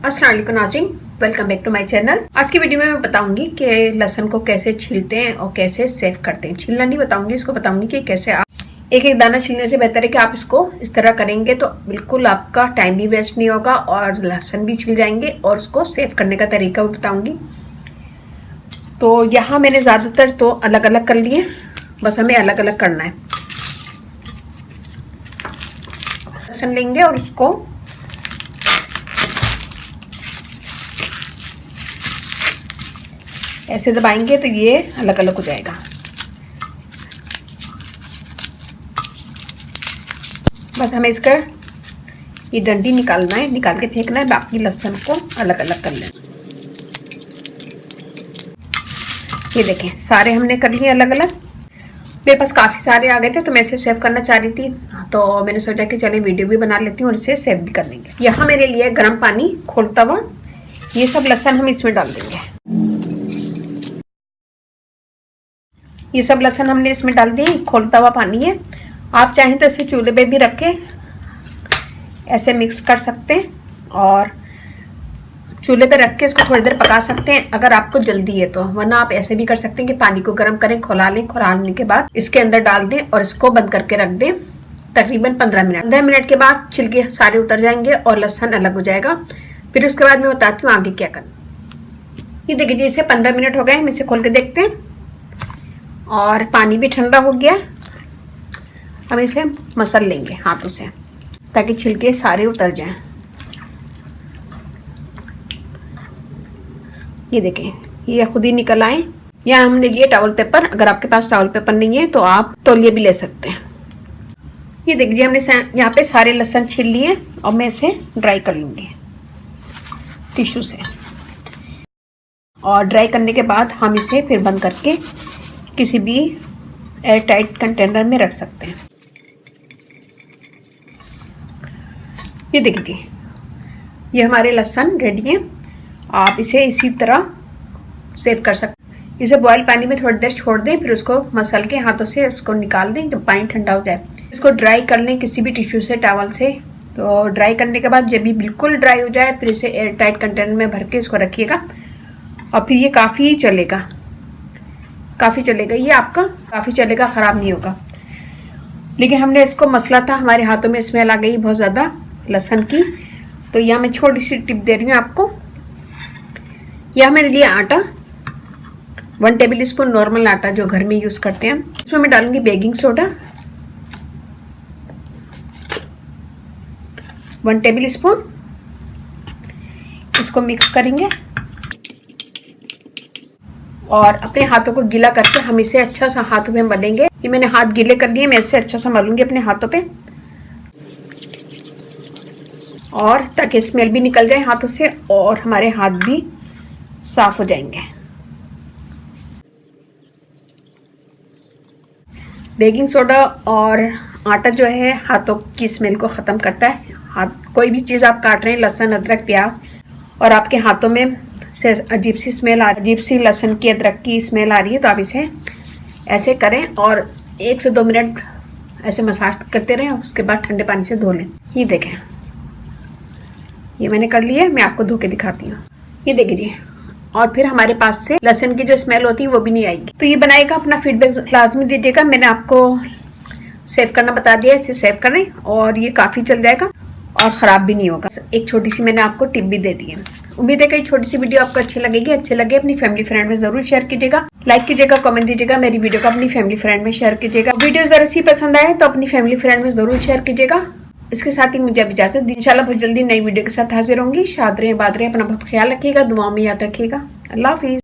अस्सलाम वालेकुम नाज़रीन, welcome back to my channel. आज की वीडियो में मैं बताऊंगी कि लहसुन को कैसे छीलते हैं और कैसे सेव करते हैं। छीलना नहीं बताऊंगी, इसको बताऊंगी कि कैसे आप एक एक दाना छीलने से बेहतर है कि आप इसको इस तरह करेंगे तो बिल्कुल आपका टाइम भी वेस्ट नहीं होगा और लहसुन भी छिल जाएंगे और उसको सेव करने का तरीका भी बताऊंगी। तो यहाँ मैंने ज़्यादातर तो अलग अलग कर लिए, बस हमें अलग अलग करना है। लहसुन लेंगे और इसको ऐसे दबाएंगे तो ये अलग अलग हो जाएगा। बस हमें इसका ये डंडी निकालना है, निकाल के फेंकना है, बाकी लहसुन को अलग अलग कर लेना। ये देखें सारे हमने कर लिए अलग अलग। मेरे पास काफ़ी सारे आ गए थे तो मैं इसे सेव करना चाह रही थी, तो मैंने सोचा कि चलिए वीडियो भी बना लेती हूँ और इसे सेव भी कर लेंगे। यहाँ मेरे लिए गर्म पानी खोलता हुआ ये सब लहसुन हम इसमें डाल देंगे। ये सब लहसुन हमने इसमें डाल दिए, खोलता हुआ पानी है। आप चाहें तो इसे चूल्हे पे भी रख के ऐसे मिक्स कर सकते हैं और चूल्हे पे रख के इसको थोड़ी देर पका सकते हैं अगर आपको जल्दी है तो, वरना आप ऐसे भी कर सकते हैं कि पानी को गर्म करें, खौला लें, खौलाने के बाद इसके अंदर डाल दें और इसको बंद करके रख दें तकरीबन 15 मिनट। 15 मिनट के बाद छिलके सारे उतर जाएंगे और लहसुन अलग हो जाएगा। फिर उसके बाद मैं बताती हूँ आगे क्या करना। ये देखिए इसे 15 मिनट हो गए, हम इसे खोल के देखते हैं और पानी भी ठंडा हो गया। हम इसे मसल लेंगे हाथों से ताकि छिलके सारे उतर जाएं। ये देखें ये खुद ही निकल आए। यहाँ हमने लिए टॉवल पेपर, अगर आपके पास टॉवल पेपर नहीं है तो आप तौलिए भी ले सकते हैं। ये देखिए हमने यहाँ पे सारे लहसुन छील लिए और मैं इसे ड्राई कर लूँगी टिश्यू से। और ड्राई करने के बाद हम इसे फिर बंद करके किसी भी एयर टाइट कंटेनर में रख सकते हैं। ये देखिए ये हमारे लहसुन रेडी है। आप इसे इसी तरह सेव कर सकते हैं। इसे बॉयल पानी में थोड़ी देर छोड़ दें, फिर उसको मसल के हाथों से उसको निकाल दें जब पानी ठंडा हो जाए। इसको ड्राई कर लें किसी भी टिश्यू से, टॉवल से। तो ड्राई करने के बाद जब भी बिल्कुल ड्राई हो जाए फिर इसे एयर टाइट कंटेनर में भर के इसको रखिएगा और फिर ये काफ़ी चलेगा, काफ़ी चलेगा। ये आपका काफ़ी चलेगा, ख़राब नहीं होगा। लेकिन हमने इसको मसला था, हमारे हाथों में स्मेल आ गई बहुत ज़्यादा लहसुन की। तो यहाँ मैं छोटी सी टिप दे रही हूँ आपको। यह मैंने लिया आटा, 1 टेबल स्पून नॉर्मल आटा जो घर में यूज़ करते हैं। इसमें मैं डालूंगी बेकिंग सोडा 1 टेबल स्पून। इसको मिक्स करेंगे और अपने हाथों को गीला करके हम इसे अच्छा सा हाथों में मलेंगे। ये मैंने हाथ गीले कर दिए, मैं इसे अच्छा सा मलूंगी अपने हाथों पे और ताकि स्मेल भी निकल जाए हाथों से और हमारे हाथ भी साफ हो जाएंगे। बेकिंग सोडा और आटा जो है हाथों की स्मेल को ख़त्म करता है। हाथ कोई भी चीज़ आप काट रहे हैं, लहसुन, अदरक, प्याज, और आपके हाथों में से अजीब सी स्मेल आ रही, अजीब सी लहसुन की, अदरक की स्मेल आ रही है, तो आप इसे ऐसे करें और 1 से 2 मिनट ऐसे मसाज करते रहें। उसके बाद ठंडे पानी से धो लें। ये देखें ये मैंने कर लिया है, मैं आपको धो के दिखाती हूँ। ये देखिए जी, और फिर हमारे पास से लहसुन की जो स्मेल होती है वो भी नहीं आएगी। तो ये बनाएगा, अपना फीडबैक लाजमी दीजिएगा। मैंने आपको सेव करना बता दिया, इसे सेव करें और ये काफ़ी चल जाएगा और ख़राब भी नहीं होगा। एक छोटी सी मैंने आपको टिप भी दे दी है। उम्मीद है कि छोटी सी वीडियो आपको अच्छी लगेगी। अच्छे लगे अपनी फैमिली फ्रेंड में ज़रूर शेयर कीजिएगा, लाइक कीजिएगा, कमेंट दीजिएगा। मेरी वीडियो को अपनी फैमिली फ्रेंड में शेयर कीजिएगा। वीडियो ज़रा सी पसंद आए तो अपनी फैमिली फ्रेंड में ज़रूर शेयर कीजिएगा। इसके साथ ही मुझे अब इजाज़त दी। इंशाल्लाह बहुत जल्दी नई वीडियो के साथ हाजिर होंगी। शाद रहें, बात रहें, अपना बहुत ख्याल रखिएगा, दुआओं में याद रखिएगा। अल्लाह हाफिज़।